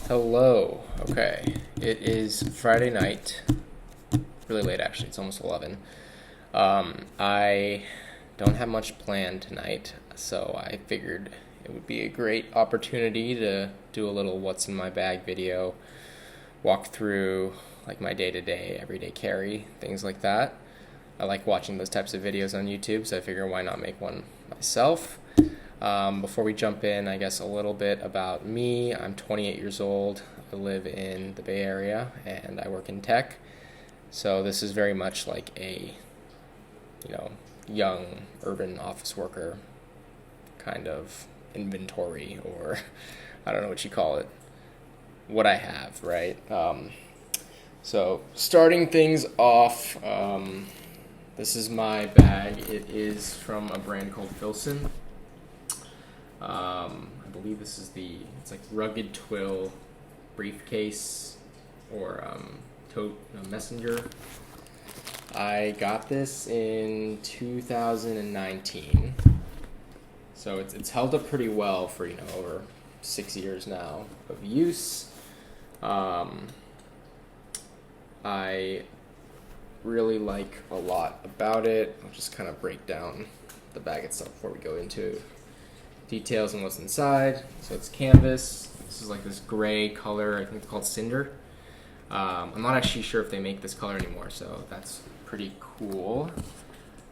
Hello. Okay, it is Friday night. Really late, actually. It's almost 11. I don't have much planned tonight, so I figured it would be a great opportunity to do a little what's in my bag video, walk through like my day-to-day, everyday carry, things like that. I like watching those types of videos on YouTube, so I figure why not make one myself. Before we jump in, I guess a little bit about me. I'm 28 years old. I live in the Bay Area and I work in tech. So this is very much like a, young urban office worker kind of inventory, or I don't know what you call it, what I have, right? So starting things off, this is my bag. It is from a brand called Filson. I believe this is it's like rugged twill briefcase or tote messenger. I got this in 2019, so it's held up pretty well for over 6 years now of use. I really like a lot about it. I'll just kind of break down the bag itself before we go into details on what's inside. So it's canvas. This is like this gray color. I think it's called cinder. I'm not actually sure if they make this color anymore, so that's pretty cool.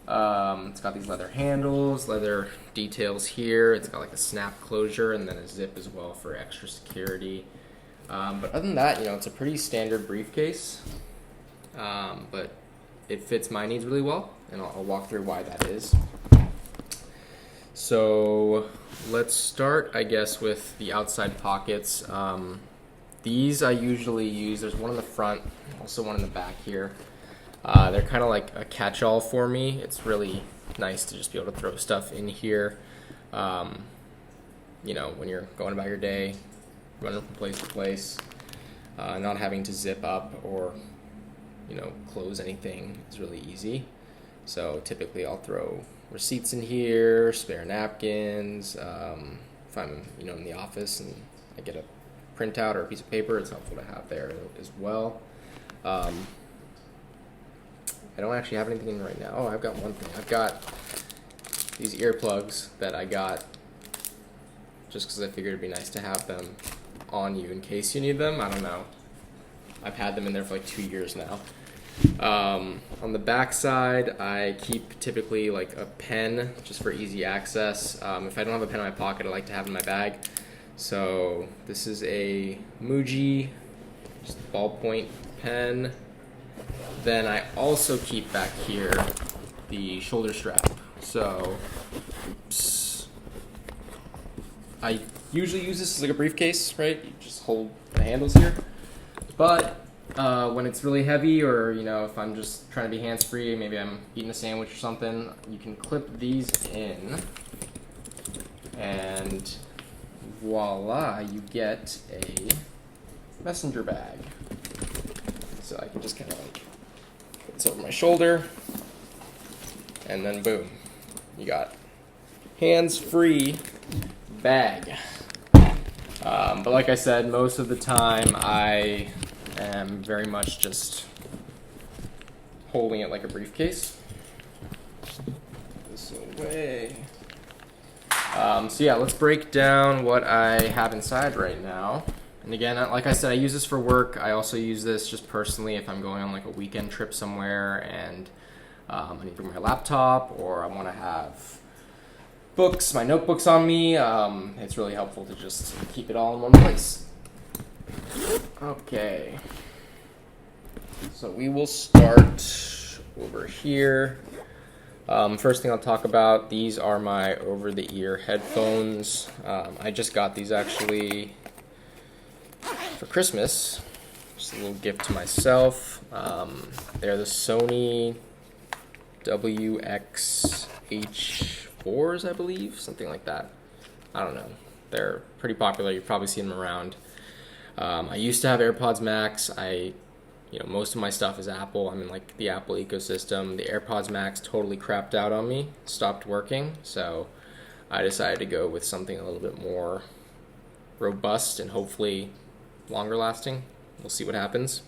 It's got these leather handles, leather details here. It's got like a snap closure and then a zip as well for extra security. But other than that, it's a pretty standard briefcase. But it fits my needs really well, and I'll walk through why that is. So let's start, I guess, with the outside pockets. These I usually use. There's one in the front, also one in the back here. They're kind of like a catch-all for me. It's really nice to just be able to throw stuff in here. When you're going about your day, running from place to place, not having to zip up or close anything is really easy. So typically I'll throw receipts in here, spare napkins. If I'm in the office and I get a printout or a piece of paper, it's helpful to have there as well. I don't actually have anything in right now. Oh, I've got one thing. I've got these earplugs that I got just because I figured it'd be nice to have them on you in case you need them. I don't know. I've had them in there for like 2 years now. On the back side, I keep typically like a pen just for easy access. If I don't have a pen in my pocket, I like to have it in my bag. So this is a Muji, just ballpoint pen. Then I also keep back here the shoulder strap. So I usually use this as like a briefcase, right? You just hold the handles here. But when it's really heavy, or if I'm just trying to be hands-free, maybe I'm eating a sandwich or something, you can clip these in, and voila, you get a messenger bag. So I can just kind of like put this over my shoulder, and then boom, you got hands-free bag. But like I said, most of the time I am very much just holding it like a briefcase. Put this away. So yeah, let's break down what I have inside right now. And again, like I said, I use this for work. I also use this just personally if I'm going on like a weekend trip somewhere and I need to bring my laptop, or I want to have books, my notebooks on me. It's really helpful to just keep it all in one place. Okay, so we will start over here. First thing I'll talk about, these are my over-the-ear headphones. I just got these actually for Christmas, just a little gift to myself. They're the Sony WX-H4s, I believe, something like that. I don't know. They're pretty popular. You've probably seen them around. I used to have AirPods Max. Most of my stuff is Apple. I'm in like the Apple ecosystem. The AirPods Max totally crapped out on me, stopped working. So I decided to go with something a little bit more robust and hopefully longer lasting. We'll see what happens.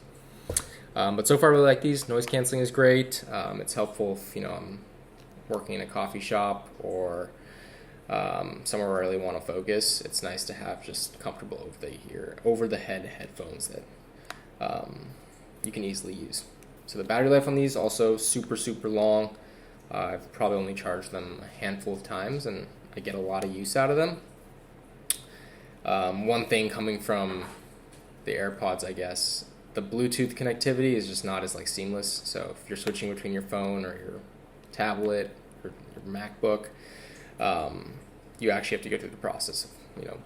But so far I really like these. Noise canceling is great. It's helpful if, you know, I'm working in a coffee shop or somewhere where I really want to focus. It's nice to have just comfortable over the head headphones that you can easily use. So the battery life on these also super long. I've probably only charged them a handful of times and I get a lot of use out of them. One thing coming from the AirPods, I guess, the Bluetooth connectivity is just not as like seamless. So if you're switching between your phone or your tablet or your MacBook, you actually have to go through the process of, you know,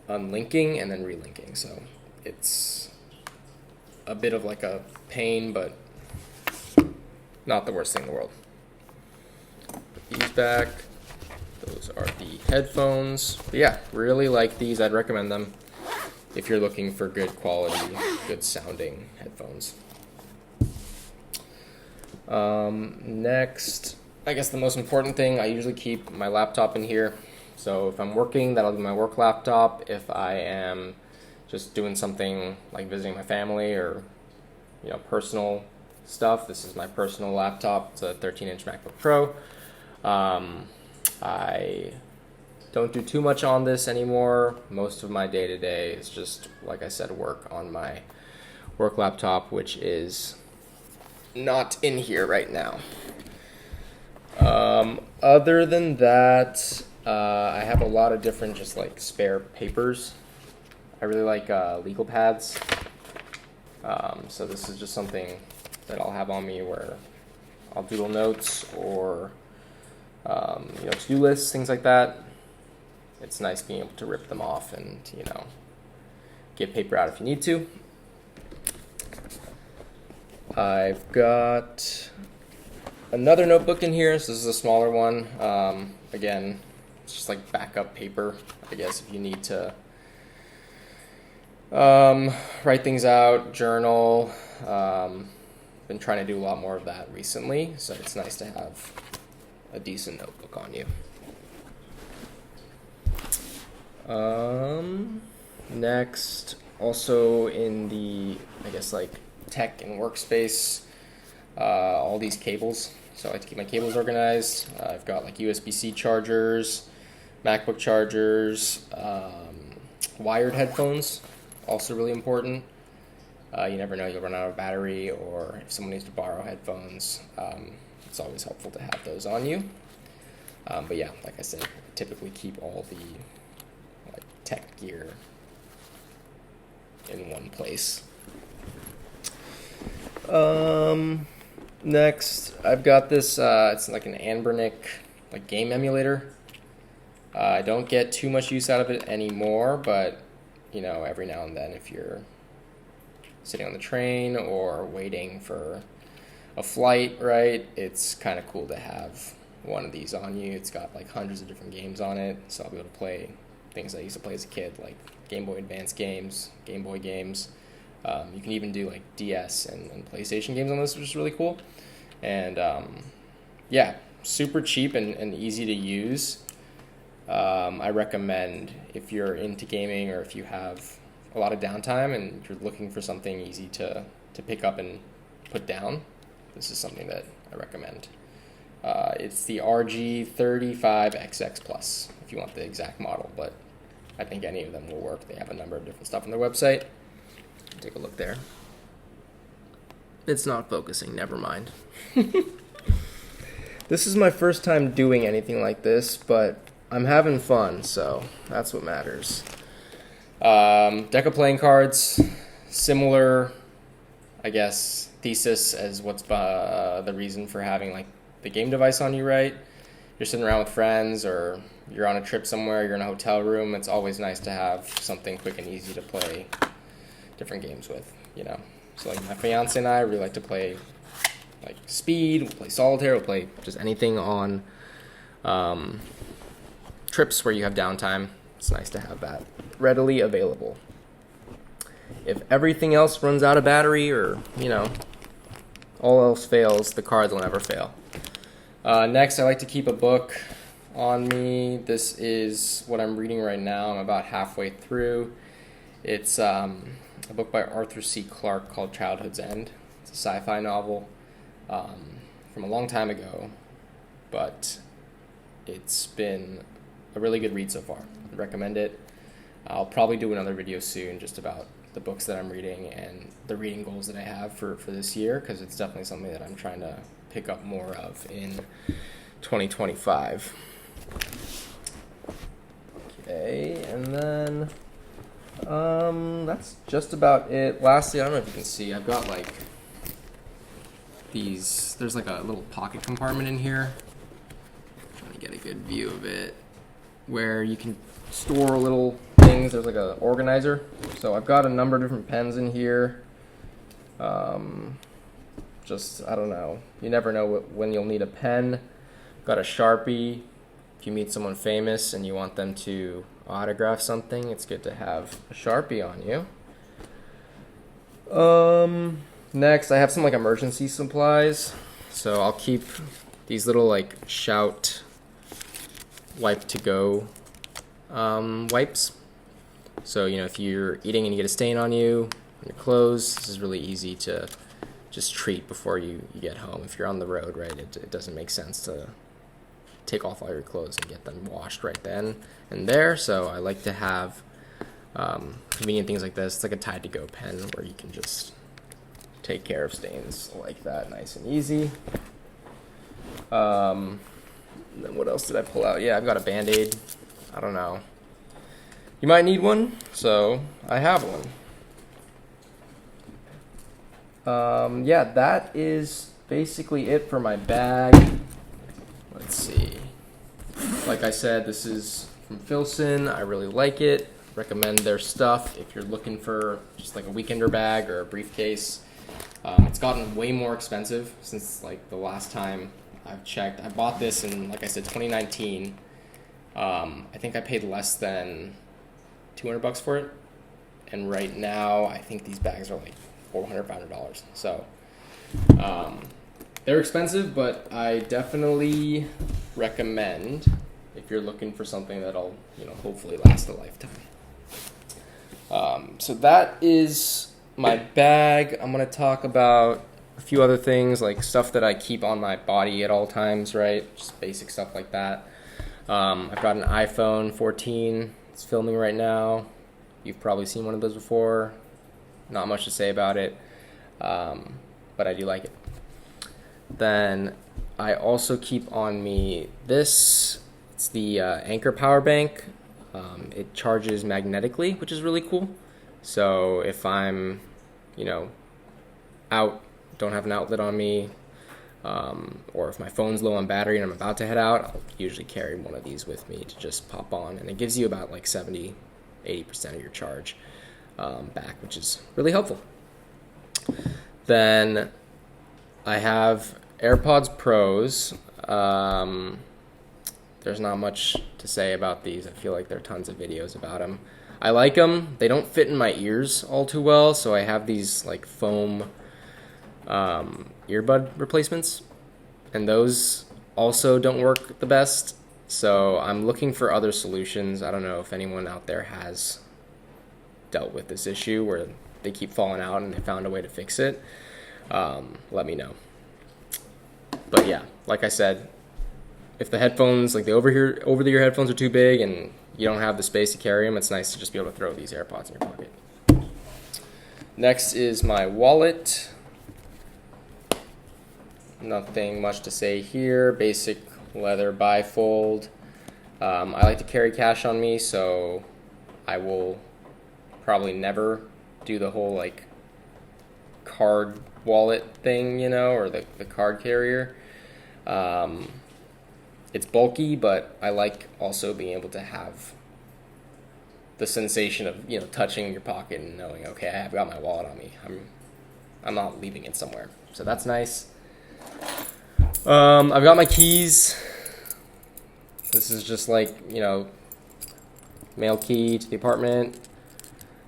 unlinking and then relinking. So it's a bit of like a pain, but not the worst thing in the world. Put these back. Those are the headphones. But yeah, really like these. I'd recommend them if you're looking for good quality, good sounding headphones. Next, I guess the most important thing, I usually keep my laptop in here. So if I'm working, that'll be my work laptop. If I am just doing something like visiting my family or, you know, personal stuff, this is my personal laptop. It's a 13-inch MacBook Pro. I don't do too much on this anymore. Most of my day-to-day is just, like I said, work on my work laptop, which is not in here right now. Other than that, I have a lot of different just like spare papers. I really like legal pads. So this is just something that I'll have on me where I'll doodle notes or you know, to-do lists, things like that. It's nice being able to rip them off and, you know, get paper out if you need to. I've got another notebook in here. So this is a smaller one. Again, it's just like backup paper, I guess, if you need to write things out, journal. Been trying to do a lot more of that recently, so it's nice to have a decent notebook on you. Next, also in the, I guess, like tech and workspace, all these cables. So I like to keep my cables organized. I've got like USB-C chargers, MacBook chargers, wired headphones, also really important. You never know, you'll run out of battery, or if someone needs to borrow headphones, it's always helpful to have those on you. But yeah, like I said, I typically keep all the like tech gear in one place. Next, I've got this, it's like an Anbernic like game emulator. I don't get too much use out of it anymore, but you know, every now and then if you're sitting on the train or waiting for a flight, right, it's kind of cool to have one of these on you. It's got like hundreds of different games on it, so I'll be able to play things I used to play as a kid, like Game Boy Advance games, Game Boy games. You can even do like DS and PlayStation games on this, which is really cool. And yeah, super cheap and easy to use. I recommend if you're into gaming or if you have a lot of downtime and you're looking for something easy to pick up and put down, this is something that I recommend. It's the RG35XX Plus, if you want the exact model, but I think any of them will work. They have a number of different stuff on their website. Take a look there. It's not focusing, never mind. This is my first time doing anything like this, but I'm having fun, so that's what matters. Deck of playing cards, similar, I guess, thesis as what's the reason for having like the game device on you, right? You're sitting around with friends or you're on a trip somewhere, you're in a hotel room, it's always nice to have something quick and easy to play different games with, you know. So like my fiance and I really like to play like Speed, we'll play Solitaire, we'll play just anything on trips where you have downtime. It's nice to have that readily available. If everything else runs out of battery or, you know, all else fails, the cards will never fail. Next, I like to keep a book. on me. This is what I'm reading right now. I'm about halfway through. It's a book by Arthur C. Clarke called Childhood's End. It's a sci-fi novel from a long time ago, but it's been a really good read so far. I recommend it. I'll probably do another video soon just about the books that I'm reading and the reading goals that I have for this year, because it's definitely something that I'm trying to pick up more of in 2025. Okay, and then that's just about it. Lastly, I don't know if you can see, I've got like these, there's like a little pocket compartment in here. I'm trying to get a good view of it, where you can store little things. There's like an organizer. So I've got a number of different pens in here. Just, I don't know. You never know when you'll need a pen. Got a Sharpie. If you meet someone famous and you want them to autograph something, it's good to have a Sharpie on you. Next, I have some like emergency supplies. So I'll keep these little like Shout wipe to go wipes. So, you know, if you're eating and you get a stain on you, on your clothes, this is really easy to just treat before you get home. If you're on the road, right, it doesn't make sense to take off all your clothes and get them washed right then and there. So I like to have convenient things like this. It's like a Tide-to-Go pen where you can just take care of stains like that, nice and easy. Then what else did I pull out? Yeah, I've got a Band-Aid. I don't know. You might need one, so I have one. Yeah, that is basically it for my bag. Let's see. Like I said, this is from Filson. I really like it. Recommend their stuff if you're looking for just like a weekender bag or a briefcase. It's gotten way more expensive since like the last time I've checked. I bought this in, like I said, 2019. I think I paid less than $200 for it. And right now, I think these bags are like $400, $500. So they're expensive, but I definitely recommend if you're looking for something that'll, you know, hopefully last a lifetime. So that is my bag. I'm going to talk about a few other things, like stuff that I keep on my body at all times, right? Just basic stuff like that. I've got an iPhone 14. It's filming right now. You've probably seen one of those before. Not much to say about it, but I do like it. Then I also keep on me this. It's the Anker power bank. It charges magnetically, which is really cool. So if I'm, you know, out, don't have an outlet on me, or if my phone's low on battery and I'm about to head out, I'll usually carry one of these with me to just pop on, and it gives you about like 70-80% of your charge back, which is really helpful. Then I have AirPods Pros. There's not much to say about these. I feel like there are tons of videos about them. I like them. They don't fit in my ears all too well, so I have these like foam earbud replacements, and those also don't work the best. So I'm looking for other solutions. I don't know if anyone out there has dealt with this issue where they keep falling out and they found a way to fix it. Let me know. But yeah, like I said, if the headphones, like the over-the-ear headphones are too big and you don't have the space to carry them, it's nice to just be able to throw these AirPods in your pocket. Next is my wallet. Nothing much to say here. Basic leather bifold. I like to carry cash on me, so I will probably never do the whole like card wallet thing, you know, or the card carrier. It's bulky, but I like also being able to have the sensation of, you know, touching your pocket and knowing, okay, I've got my wallet on me. I'm not leaving it somewhere. So that's nice. I've got my keys. This is just like, you know, mail key to the apartment,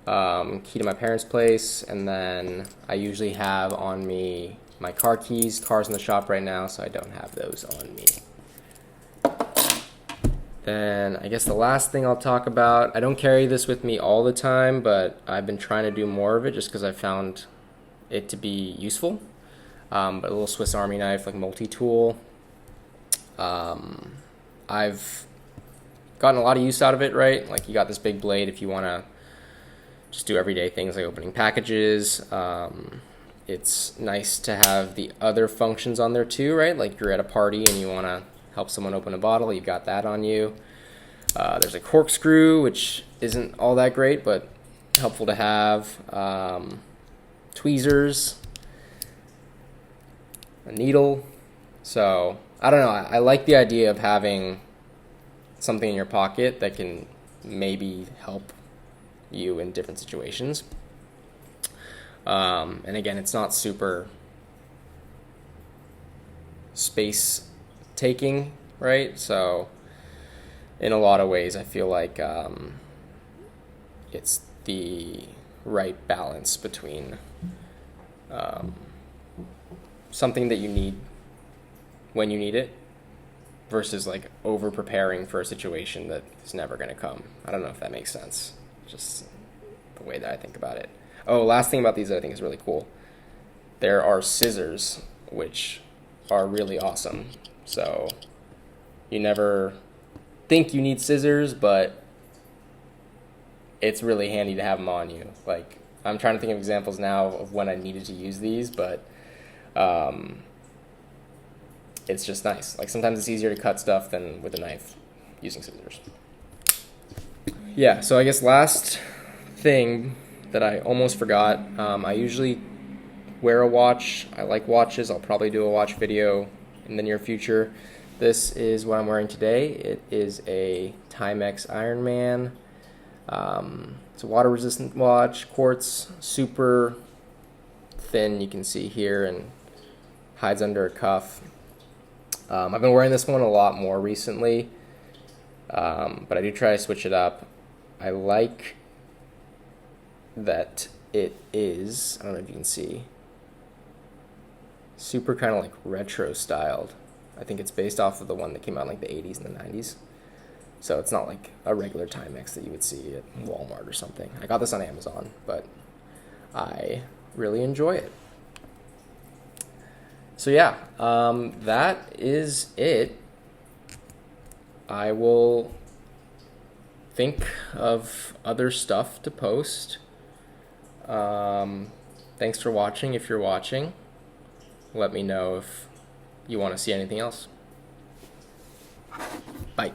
key to my parents' place, and then I usually have on me my car keys. Car's in the shop right now, so I don't have those on me. then I guess the last thing I'll talk about, I don't carry this with me all the time, but I've been trying to do more of it just because I found it to be useful. But a little Swiss Army knife, like multi-tool. I've gotten a lot of use out of it, right? Like you got this big blade if you want to just do everyday things like opening packages. It's nice to have the other functions on there too, right? Like you're at a party and you want to help someone open a bottle, you've got that on you. There's a corkscrew, which isn't all that great, but helpful to have. Tweezers, a needle. So I don't know, I like the idea of having something in your pocket that can maybe help you in different situations. And again, it's not super space taking, right? So in a lot of ways, I feel like it's the right balance between something that you need when you need it versus like over preparing for a situation that is never going to come. I don't know if that makes sense. Just the way that I think about it. Oh, last thing about these that I think is really cool. There are scissors, which are really awesome. So you never think you need scissors, but it's really handy to have them on you. Like I'm trying to think of examples now of when I needed to use these, but it's just nice. Like sometimes it's easier to cut stuff than with a knife using scissors. Yeah, so I guess last thing that I almost forgot, I usually wear a watch. I like watches. I'll probably do a watch video in the near future. This is what I'm wearing today. It is a Timex Ironman. It's a water resistant watch, quartz, super thin, you can see here, and hides under a cuff. I've been wearing this one a lot more recently, but I do try to switch it up. I like that it is, I don't know if you can see, super kind of like retro styled. I think it's based off of the one that came out in like the 80s and the 90s. So it's not like a regular Timex that you would see at Walmart or something. I got this on Amazon, but I really enjoy it. So yeah, that is it. I will think of other stuff to post. Thanks for watching. If you're watching, let me know if you want to see anything else. Bye.